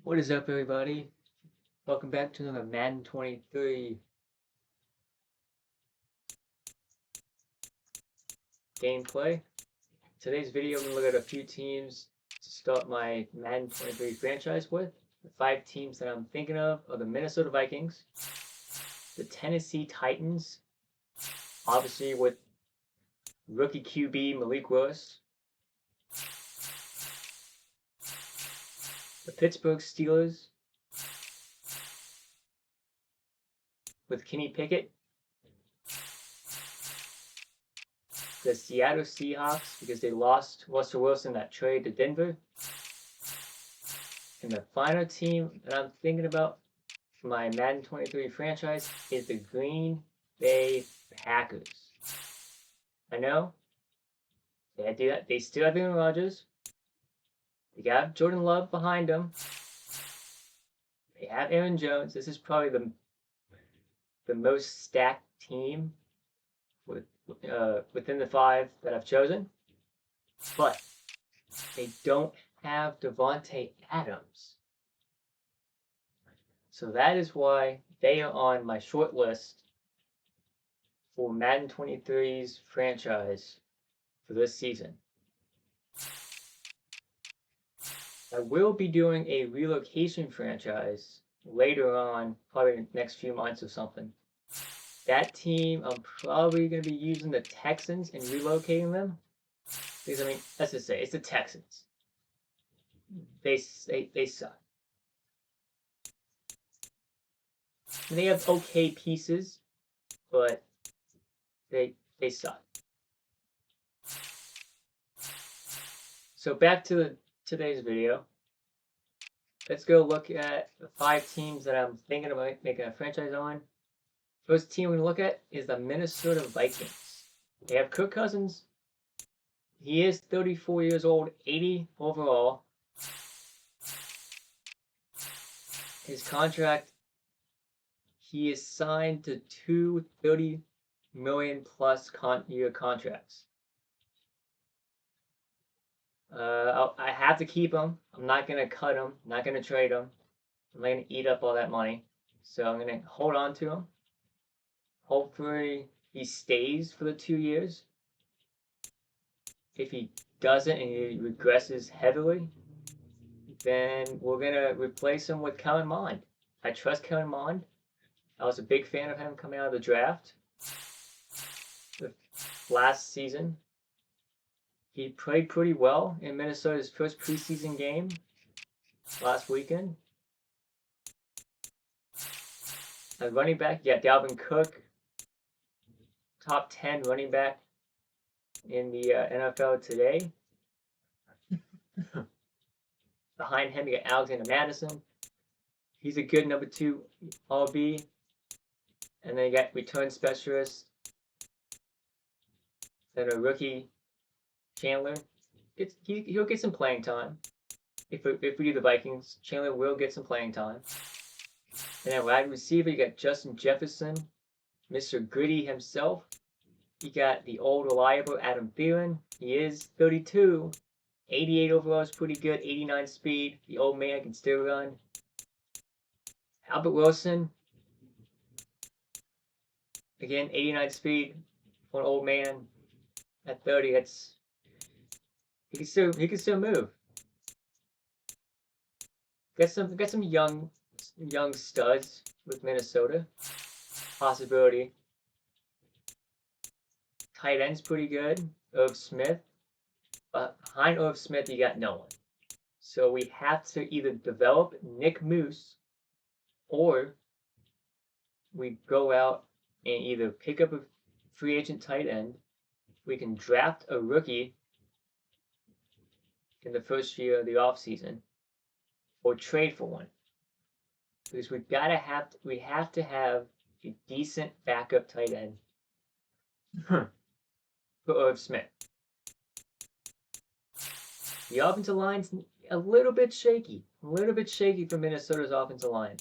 What is up, everybody? Welcome back to another Madden 23 gameplay. Today's video, I'm going to look at a few teams to start my Madden 23 franchise with. The 5 teams that I'm thinking of are the Minnesota Vikings, the Tennessee Titans, obviously with rookie QB Malik Willis, the Pittsburgh Steelers with Kenny Pickett, the Seattle Seahawks because they lost Russell Wilson that trade to Denver, and the final team that I'm thinking about for my Madden 23 franchise is the Green Bay Packers. I know they still have Aaron Rodgers. They got Jordan Love behind them. They have Aaron Jones. This is probably the most stacked team within the 5 that I've chosen. But they don't have Devontae Adams. So that is why they are on my short list for Madden 23's franchise for this season. I will be doing a relocation franchise later on, probably in the next few months or something. That team, I'm probably going to be using the Texans and relocating them. Because, I mean, let's just say, it's the Texans. They suck. And they have okay pieces, but they suck. So back to today's video. Let's go look at the 5 teams that I'm thinking about making a franchise on. First team we're going to look at is the Minnesota Vikings. They have Kirk Cousins. He is 34 years old, 80 overall. His contract, he is signed to 2 $30 million plus year contracts. I have to keep him. I'm not going to cut him. I'm not going to trade him. I'm not going to eat up all that money. So I'm going to hold on to him. Hopefully he stays for the 2 years. If he doesn't and he regresses heavily, then we're going to replace him with Kellen Mond. I trust Kellen Mond. I was a big fan of him coming out of the draft. Last season, he played pretty well in Minnesota's first preseason game last weekend. A running back, yeah, Dalvin Cook, top 10 running back in the NFL today. Behind him, you got Alexander Madison. He's a good number 2 RB. And then you got return specialist. Then a rookie, Chandler. He'll get some playing time. If we do the Vikings, Chandler will get some playing time. And then wide receiver, you got Justin Jefferson, Mr. Gritty himself. You got the old reliable Adam Thielen. He is 32. 88 overall is pretty good. 89 speed. The old man can still run. Albert Wilson. Again, 89 speed for an old man. At 30, that's he can still move. Got some young studs with Minnesota. Possibility. Tight end's pretty good. Irv Smith. But behind Irv Smith, you got no one. So we have to either develop Nick Moose, or we go out and either pick up a free agent tight end. We can draft a rookie in the first year of the offseason, or trade for one. Because we have to have a decent backup tight end for Irv Smith. The offensive line's a little bit shaky for Minnesota's offensive line.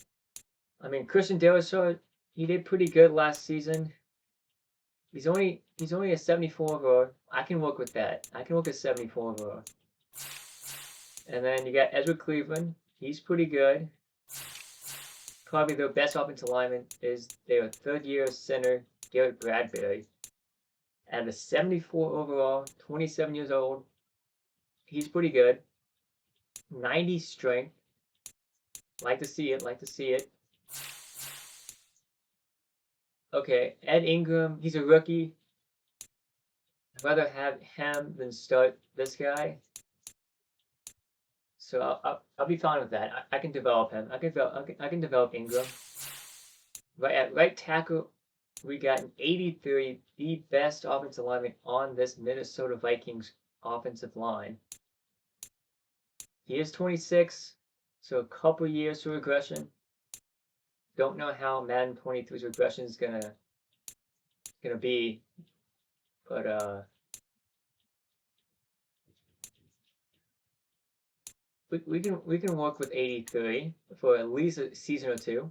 I mean, Christian Delisor, he did pretty good last season. He's only a 74 overall. I can work with that. I can work at 74 overall. And then you got Ezra Cleveland. He's pretty good. Probably their best offensive lineman is their third-year center, Garrett Bradbury. At a 74 overall, 27 years old. He's pretty good. 90 strength. Like to see it. Okay, Ed Ingram, he's a rookie. I'd rather have him than start this guy. So I'll be fine with that. I can develop him. I can develop Ingram. Right at right tackle, we got an 83, the best offensive lineman on this Minnesota Vikings offensive line. He is 26, so a couple years to regression. Don't know how Madden 23's regression is gonna be, but we can work with 83 for at least a season or two.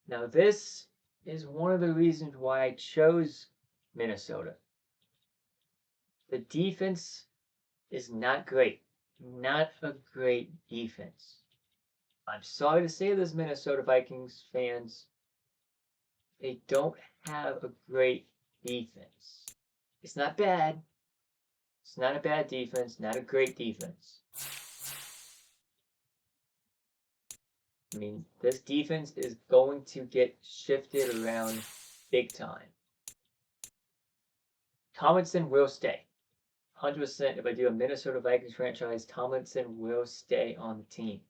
Now this is one of the reasons why I chose Minnesota. The defense is not great. Not a great defense. I'm sorry to say this, Minnesota Vikings fans. They don't have a great defense. It's not bad. It's not a bad defense, not a great defense. I mean, this defense is going to get shifted around big time. Tomlinson will stay. 100% if I do a Minnesota Vikings franchise, Tomlinson will stay on the team.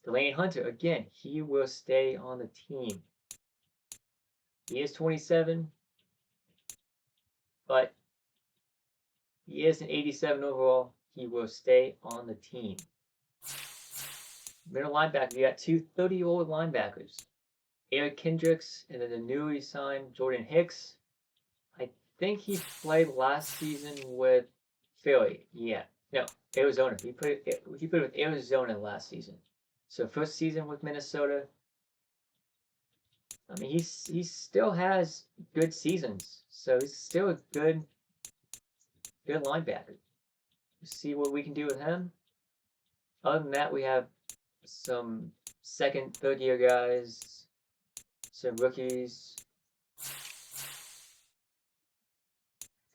Delaney Hunter, again, he will stay on the team. He is 27, but he is an 87 overall. He will stay on the team. Middle linebacker, we got two 30-year-old linebackers. Eric Kendricks and then the newly signed Jordan Hicks. I think he played last season with Philly. Yeah. No, Arizona. He played with Arizona last season. So first season with Minnesota. I mean, he still has good seasons. So he's still a good linebacker. Let's see what we can do with him. Other than that, we have some second, third year guys, some rookies.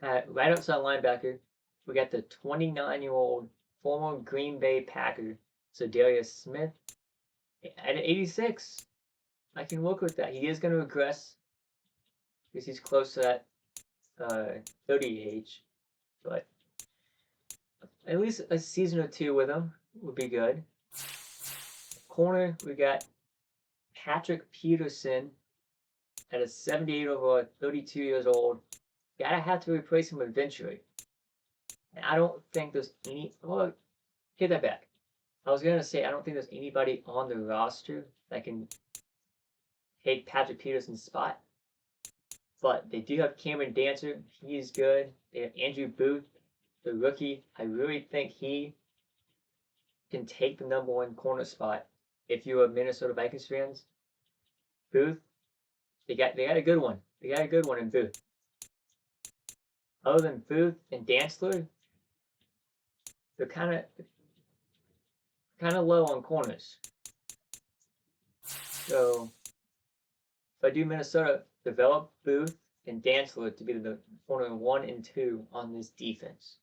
Right outside linebacker, we got the 29-year-old former Green Bay Packer, Darius Smith. At 86, I can work with that. He is going to regress because he's close to that 30 age, but at least a season or two with him would be good. Corner, we got Patrick Peterson at a 78 overall, 32 years old. Gotta have to replace him eventually. And I don't think there's any. Well, take that back. I was gonna say I don't think there's anybody on the roster that can take Patrick Peterson's spot. But they do have Cameron Dancer. He's good. They have Andrew Booth, the rookie. I really think he can take the number one corner spot. If you're a Minnesota Vikings fans, Booth, they got a good one. They got a good one in Booth. Other than Booth and Dantzler, they're kind of low on corners. So if I do Minnesota, develop Booth and Dantzler to be the corner 1 and 2 on this defense.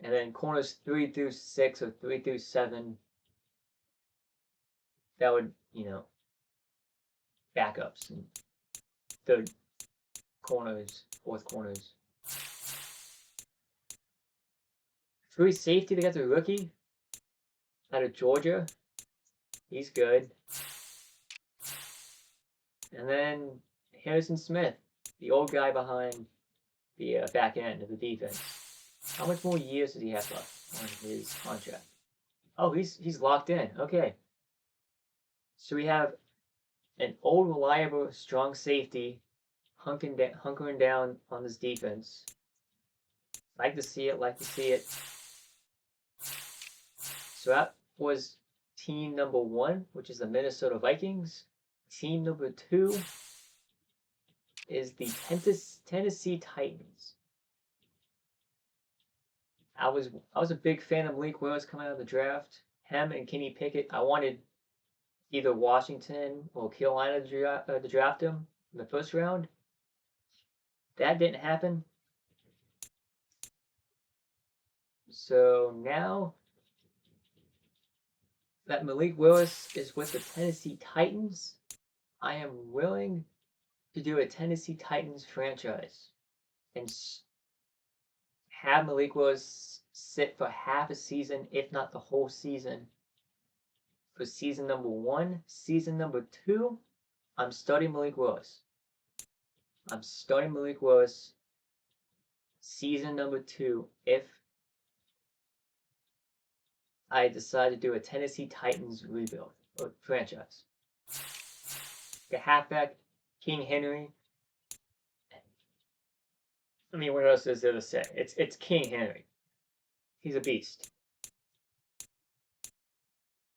And then corners 3 through 6 or 3 through 7, that would, backups and third corners, fourth corners. Free safety, they got the rookie out of Georgia. He's good. And then Harrison Smith, the old guy behind the back end of the defense. How much more years does he have left on his contract? Oh, he's locked in. Okay. So we have an old, reliable, strong safety hunkering down on this defense. Like to see it. So that was team number 1, which is the Minnesota Vikings. Team number 2 is the Tennessee Titans. I was a big fan of Malik Willis coming out of the draft. Him and Kenny Pickett. I wanted either Washington or Carolina to draft him in the first round. That didn't happen. So now that Malik Willis is with the Tennessee Titans, I am willing to do a Tennessee Titans franchise and have Malik Willis sit for half a season, if not the whole season. For season number 1, season number 2, I'm starting Malik Willis. I'm starting Malik Willis season number 2 if I decide to do a Tennessee Titans rebuild or franchise. The halfback, King Henry. I mean, what else is there to say? It's King Henry. He's a beast.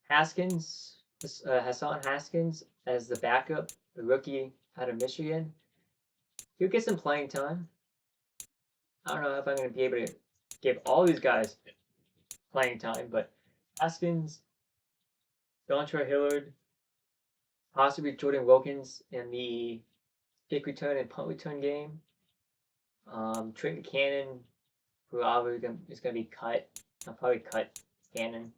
Haskins, Hassan Haskins as the backup, the rookie out of Michigan. He'll get some playing time. I don't know if I'm going to be able to give all these guys playing time, but Haskins, Dontre Hillard, possibly Jordan Wilkins in the kick return and punt return game. Trent Cannon, probably is going to be cut. I'll probably cut Cannon.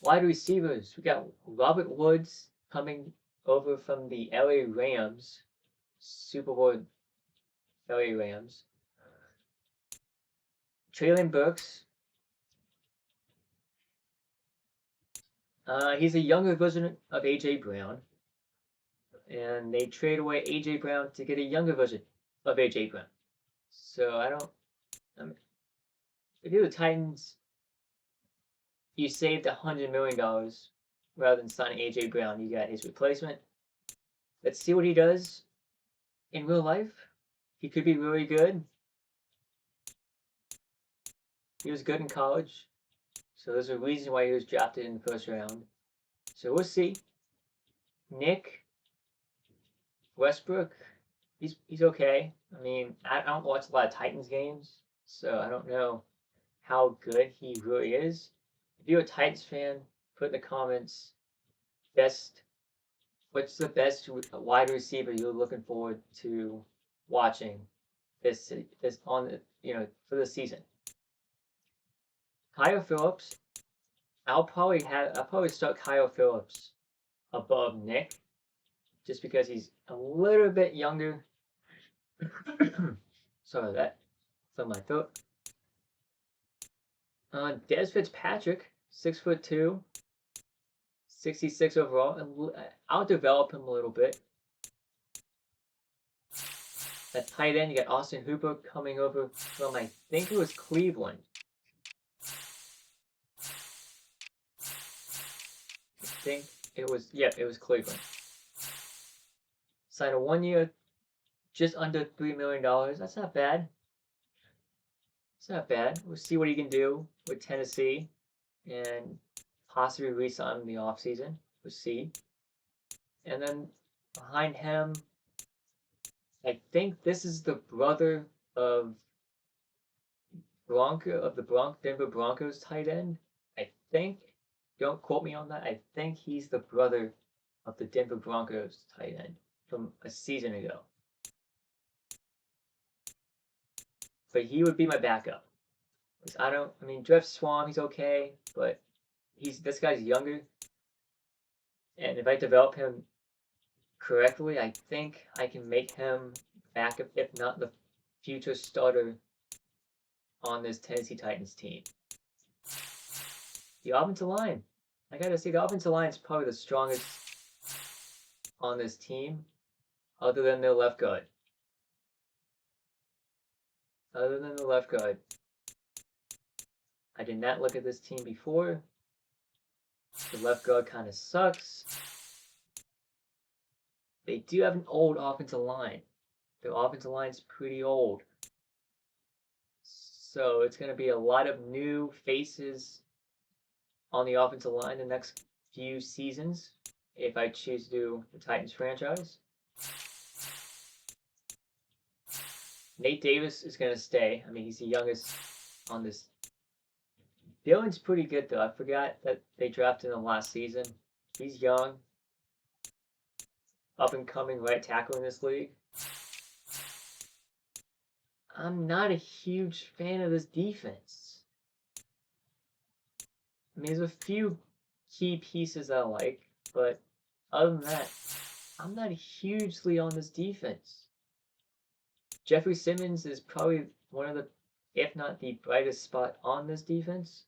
Wide receivers, we got Robert Woods coming over from the LA Rams, Super Bowl LA Rams. Traylon Burks. He's a younger version of A.J. Brown. And they trade away A.J. Brown to get a younger version of A.J. Brown. So if you're the Titans, you saved $100 million rather than signing A.J. Brown. You got his replacement. Let's see what he does in real life. He could be really good. He was good in college. So there's a reason why he was drafted in the first round. So we'll see. Nick Westbrook, he's okay. I mean, I don't watch a lot of Titans games, so I don't know how good he really is. If you're a Titans fan, put in the comments what's the best wide receiver you're looking forward to watching this on the for the season. Kyle Phillips, I'll probably start Kyle Phillips above Nick, just because he's a little bit younger. Sorry that from my throat. Des Fitzpatrick, 6'2", 66 overall, and I'll develop him a little bit. At tight end, you got Austin Hooper coming over from, I think it was Cleveland. It was Cleveland. Signed a 1 year, just under $3 million. That's not bad. It's not bad. We'll see what he can do with Tennessee and possibly re-sign him in the offseason. We'll see. And then behind him, I think this is the brother of the Denver Broncos tight end. I think. Don't quote me on that. I think he's the brother of the Denver Broncos tight end from a season ago. But he would be my backup. Jeff Swan, he's okay, but this guy's younger. And if I develop him correctly, I think I can make him backup, if not the future starter on this Tennessee Titans team. The offensive line. I gotta say, the offensive line is probably the strongest on this team, other than their left guard. I did not look at this team before. The left guard kind of sucks. They do have an old offensive line. Their offensive line is pretty old. So it's going to be a lot of new faces on the offensive line the next few seasons if I choose to do the Titans franchise. Nate Davis is going to stay. I mean, he's the youngest on this. Dylan's pretty good, though. I forgot that they drafted him last season. He's young, up and coming right tackle in this league. I'm not a huge fan of this defense. I mean, there's a few key pieces I like, but other than that, I'm not hugely on this defense. Jeffrey Simmons is probably one of the, if not the brightest spot on this defense.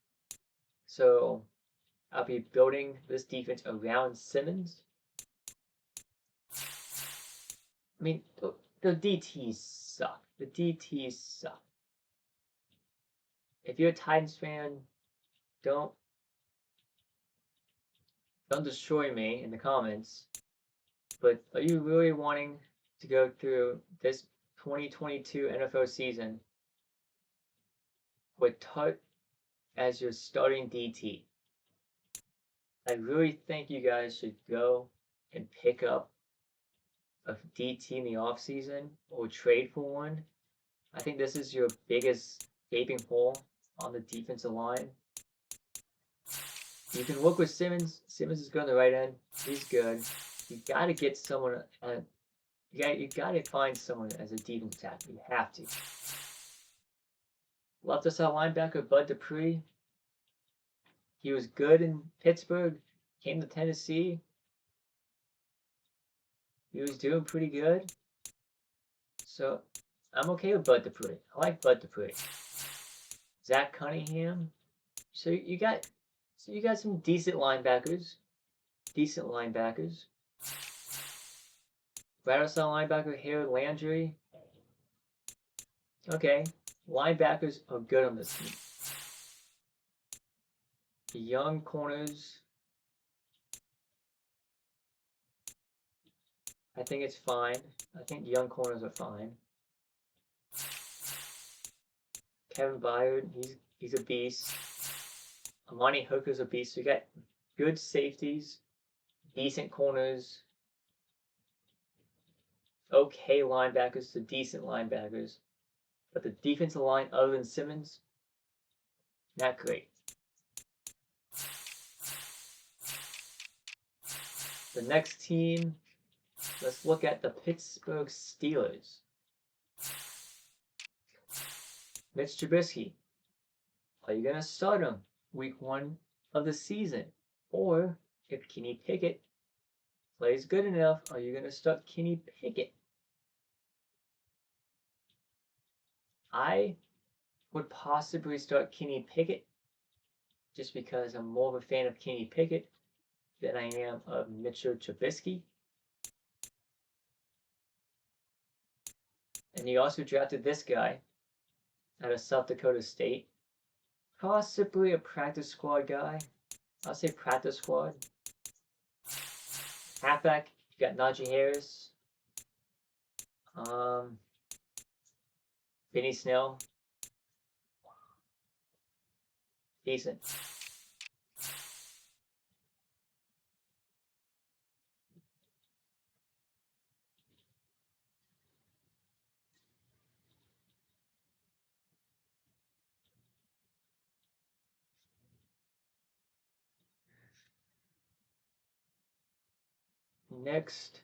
So I'll be building this defense around Simmons. I mean, the DTs suck. The DTs suck. If you're a Titans fan, don't destroy me in the comments. But are you really wanting to go through this 2022 NFL season with Tut as your starting DT? I really think you guys should go and pick up a DT in the offseason or trade for one. I think this is your biggest gaping hole on the defensive line. You can work with Simmons. Simmons is good on the right end. He's good. You got to get someone. You got to find someone as a defense tackle. You have to. Left side linebacker Bud Dupree. He was good in Pittsburgh. Came to Tennessee. He was doing pretty good. So I'm okay with Bud Dupree. I like Bud Dupree. Zach Cunningham. So you got some decent linebackers. Right outside linebacker Harold Landry. Okay. Linebackers are good on this team. The young corners. I think it's fine. I think young corners are fine. Kevin Byard, he's a beast. Amani Hooker's a beast. So you got good safeties, decent corners, okay linebackers to decent linebackers. But the defensive line, other than Simmons, not great. The next team, let's look at the Pittsburgh Steelers. Mitch Trubisky. Are you going to start him week 1 of the season? Or if Kenny Pickett plays good enough, are you going to start Kenny Pickett? I would possibly start Kenny Pickett just because I'm more of a fan of Kenny Pickett than I am of Mitchell Trubisky. And you also drafted this guy out of South Dakota State. Possibly a practice squad guy. I'll say practice squad. Halfback, you got Najee Harris. Benny Snell. Decent. Next,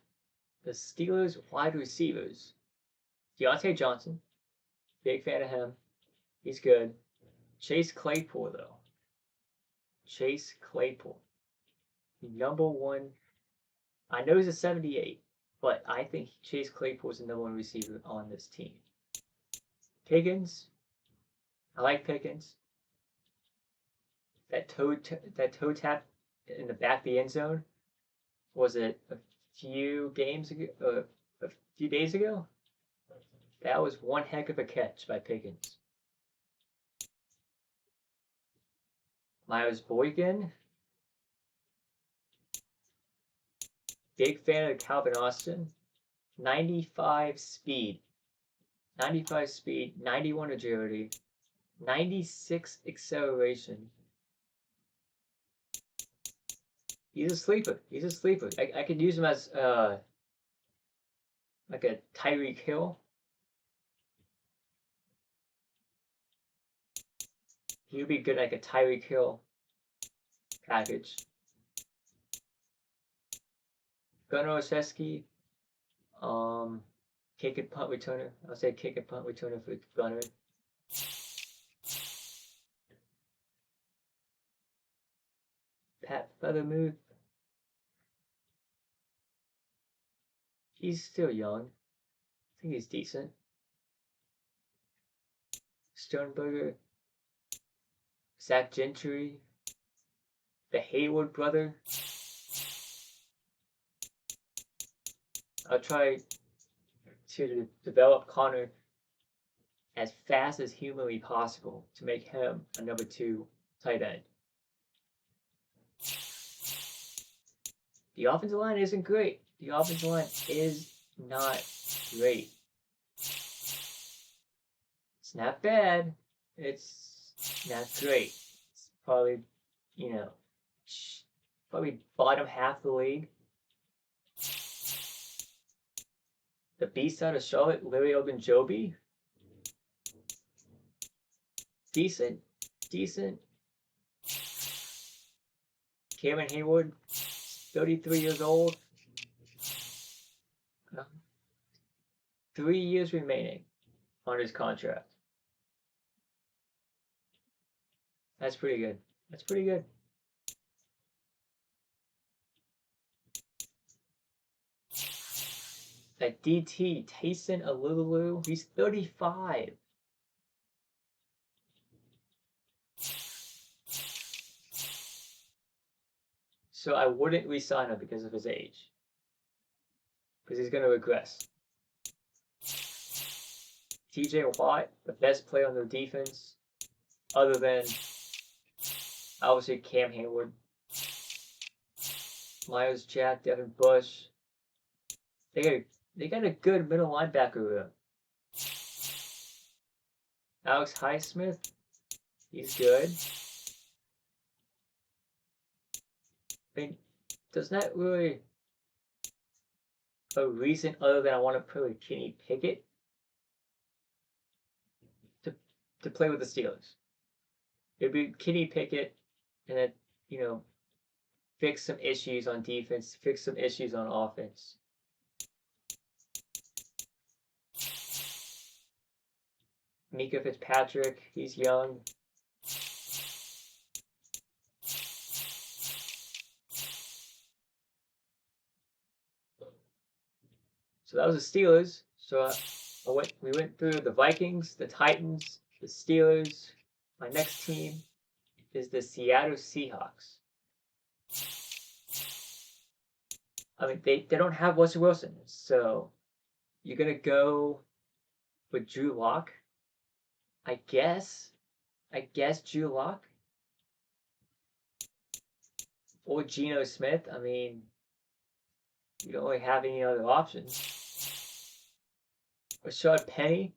the Steelers wide receivers. Deontay Johnson. Big fan of him. He's good. Chase Claypool, though. Chase Claypool. Number 1. I know he's a 78, but I think Chase Claypool is the number 1 receiver on this team. Pickens. I like Pickens. That toe tap in the back of the end zone. Was it a few games ago? A few days ago? That was one heck of a catch by Pickens. Miles Boykin. Big fan of Calvin Austin. 95 speed. 95 speed, 91 agility, 96 acceleration. He's a sleeper. I could use him as like a Tyreek Hill. would be good like a Tyreek Hill package. Gunnar Olszewski, kick and punt returner. I'll say kick and punt returner for Gunnar. Pat Feathermuth. He's still young. I think he's decent. Sternberger. Zach Gentry. The Hayward brother. I'll try to develop Connor as fast as humanly possible to make him a number 2 tight end. The offensive line isn't great. The offensive line is not great. It's not bad. It's not great. It's probably, probably bottom half of the league. The beast out of Charlotte, Larry Ogunjobi. Decent. Cameron Hayward, 33 years old. 3 years remaining on his contract. That's pretty good. That DT, Taysom Alulu, he's 35. So I wouldn't re-sign him because of his age. Because he's going to regress. TJ Watt, the best player on their defense, other than obviously Cam Hayward. Myers Jack, Devin Bush. They got a good middle linebacker room. Alex Highsmith, he's good. I mean, there's not really a reason other than I want to put Kenny Pickett to play with the Steelers. It'd be Kenny Pickett and then, fix some issues on defense, fix some issues on offense. Mika Fitzpatrick, he's young. So that was the Steelers. So we went through the Vikings, the Titans, the Steelers. My next team is the Seattle Seahawks. I mean, they don't have Russell Wilson, so you're gonna go with Drew Lock. I guess Drew Lock or Geno Smith. I mean, you don't really have any other options. Rashad Penny.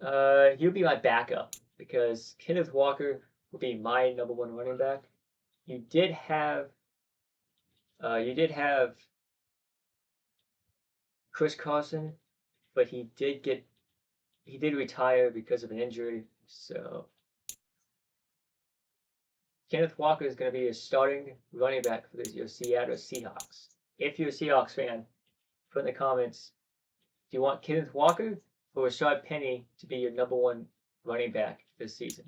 He'll be my backup because Kenneth Walker will be my number 1 running back. You did have Chris Carson, but he did retire because of an injury. So Kenneth Walker is going to be a starting running back for your Seattle Seahawks. If you're a Seahawks fan, put in the comments, do you want Kenneth Walker or Rashad Penny to be your number 1 running back this season?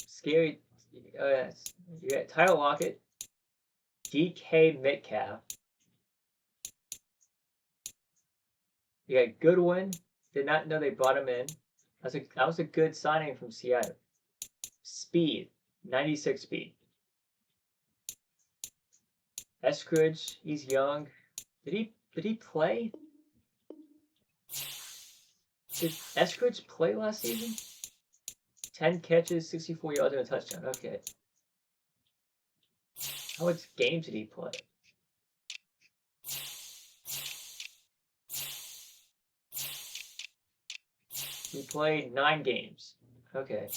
Scary. You got Tyler Lockett, DK Metcalf. You got Goodwin. Did not know they brought him in. That was a good signing from Seattle. Speed, 96 speed. Eskridge, he's young. Did he play? Did Eskridge play last season? 10 catches, 64 yards, and a touchdown. Okay. How much games did he play? He played 9 games. Okay.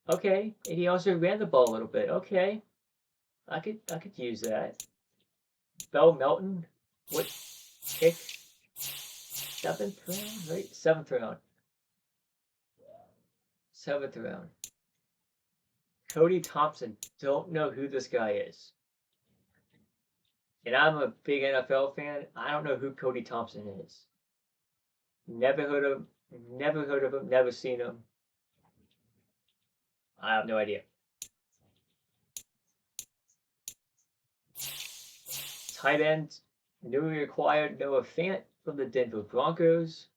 Okay, and he also ran the ball a little bit. Okay. I could use that. Bell Melton, What pick? 7th round, right? 7th round. 7th round. Cody Thompson. Don't know who this guy is. And I'm a big NFL fan. I don't know who Cody Thompson is. Never heard of him. Never heard of him. Never seen him. I have no idea. Tight end. Newly acquired Noah Fant from the Denver Broncos.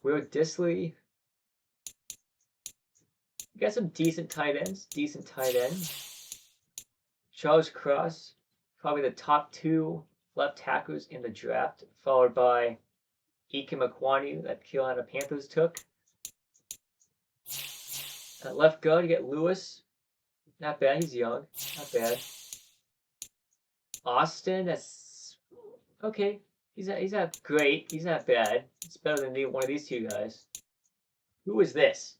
Will Disley. You got some decent tight ends. Charles Cross. Probably the top 2 left tackles in the draft, followed by Ike McQuarrie that Carolina Panthers took. At left guard, you get Lewis. Not bad, he's young. Not bad. Austin, that's okay. He's not great. He's not bad. It's better than one of these 2 guys. Who is this?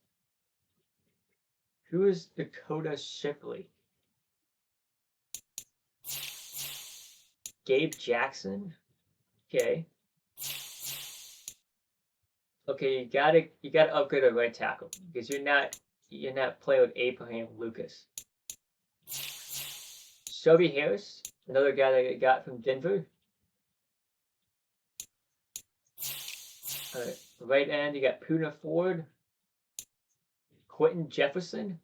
Who is Dakota Shipley? Gabe Jackson. Okay. Okay, you gotta upgrade a right tackle because you're not playing with Abraham Lucas. Shelby Harris, another guy that I got from Denver. Right end, you got Puna Ford, Quentin Jefferson.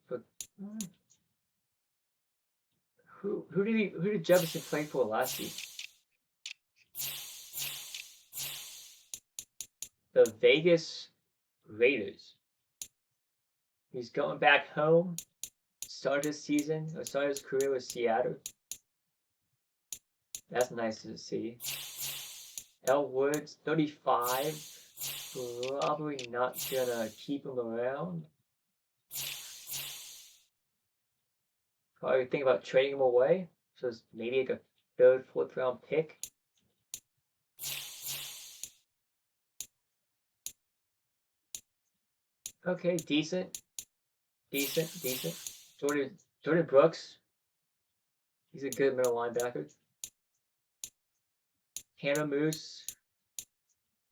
Who did Jefferson play for last season? The Vegas Raiders. He's going back home. Started his career with Seattle. That's nice to see. L. Woods, 35. Probably not gonna keep him around. Probably think about trading him away. So it's maybe like a 3rd, 4th round pick. Okay, decent. Jordan Brooks. He's a good middle linebacker. Hannah Moose.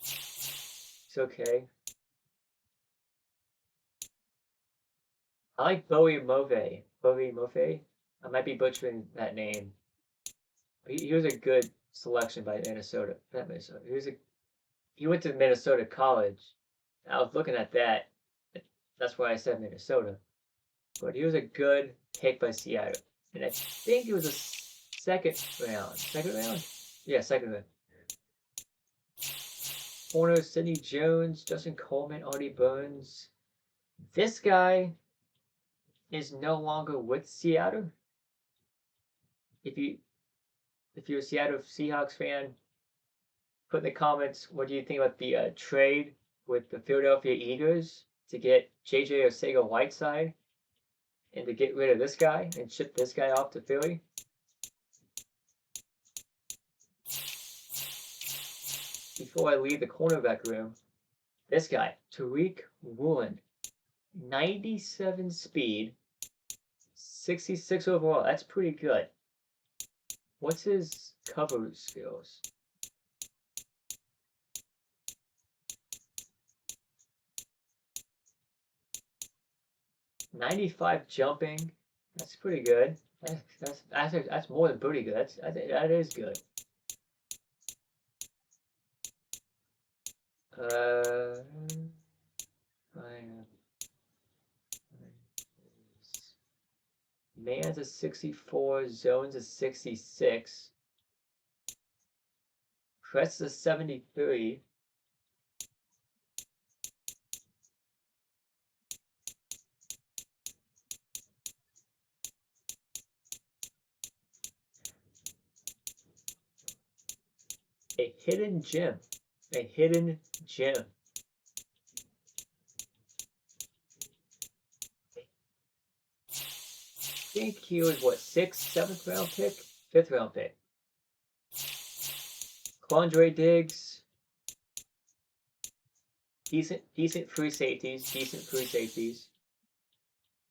It's okay. I like Bowie Move. I might be butchering that name. He was a good selection by Minnesota. Not Minnesota. He went to Minnesota College. I was looking at that. That's why I said Minnesota. But he was a good pick by Seattle. And I think it was a 2nd round. 2nd round? Yeah, 2nd round. Corner, Sidney Jones, Justin Coleman, Artie Burns. This guy is no longer with Seattle. If you're a Seattle Seahawks fan, put in the comments what do you think about the trade with the Philadelphia Eagles to get JJ Arcega-Whiteside and to get rid of this guy and ship this guy off to Philly. Before I leave the cornerback room, this guy, Tariq Woolen, 97 speed, 66 overall. That's pretty good. What's his cover skills? .95 jumping. That's pretty good. That's more than pretty good. That is good. Man's a 64, Zone's a 66. Crest is a 73. A hidden gem. A hidden gem. I think he was what, 6th, 7th round pick? 5th round pick. Quandre Diggs. Decent free safeties.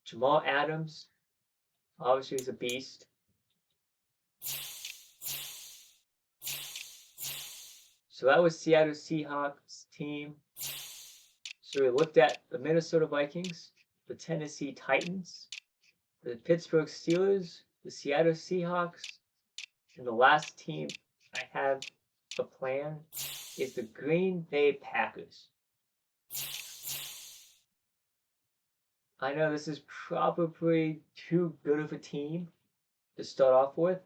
Jamal Adams. Obviously he's a beast. So that was Seattle Seahawks team. So we looked at the Minnesota Vikings, the Tennessee Titans, the Pittsburgh Steelers, the Seattle Seahawks, and the last team I have a plan is the Green Bay Packers. I know this is probably too good of a team to start off with,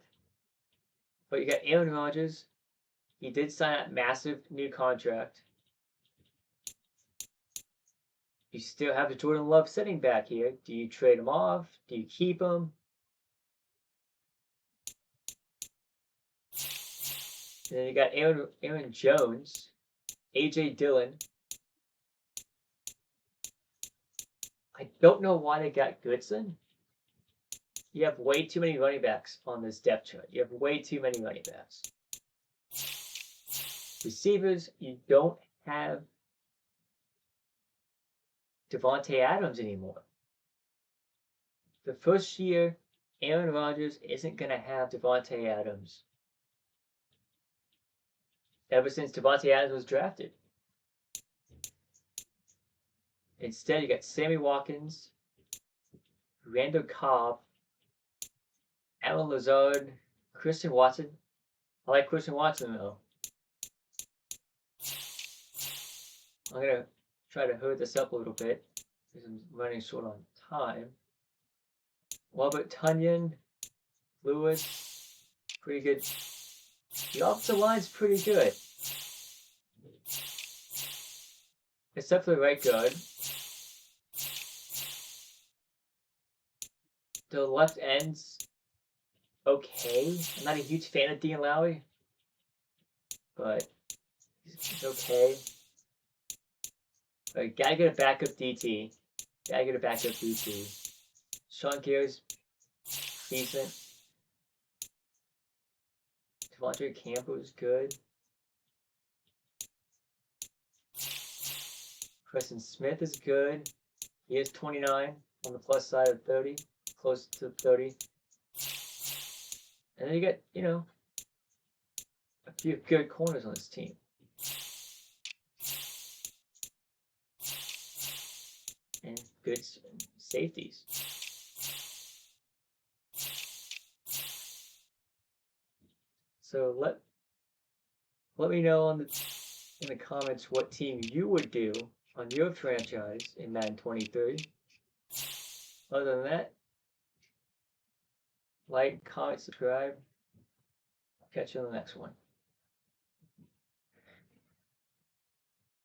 but you got Aaron Rodgers. He did sign a massive new contract. You still have the Jordan Love sitting back here. Do you trade him off? Do you keep him? And then you got Aaron Jones, AJ Dillon. I don't know why they got Goodson. You have way too many running backs on this depth chart. You have way too many running backs. Receivers, you don't have Devontae Adams anymore. The first year, Aaron Rodgers isn't going to have Devontae Adams ever since Devontae Adams was drafted. Instead, you got Sammy Watkins, Randall Cobb, Alan Lazard, Christian Watson. I like Christian Watson though. I'm going to try to hurry this up a little bit because I'm running short on time. Robert Tunyon, Lewis, pretty good. The offensive line's pretty good. Except for the right guard. The left end's okay. I'm not a huge fan of Dean Lowry, but he's okay. But gotta get a backup DT. Gotta get a backup DT. Sean Gary's decent. Devontae Campbell's good. Preston Smith is good. He is 29 on the plus side of 30, close to 30. And then you get, a few good corners on this team. And good safeties. So let me know in the comments what team you would do on your franchise in Madden 23. Other than that, like, comment, subscribe. I'll catch you on the next one.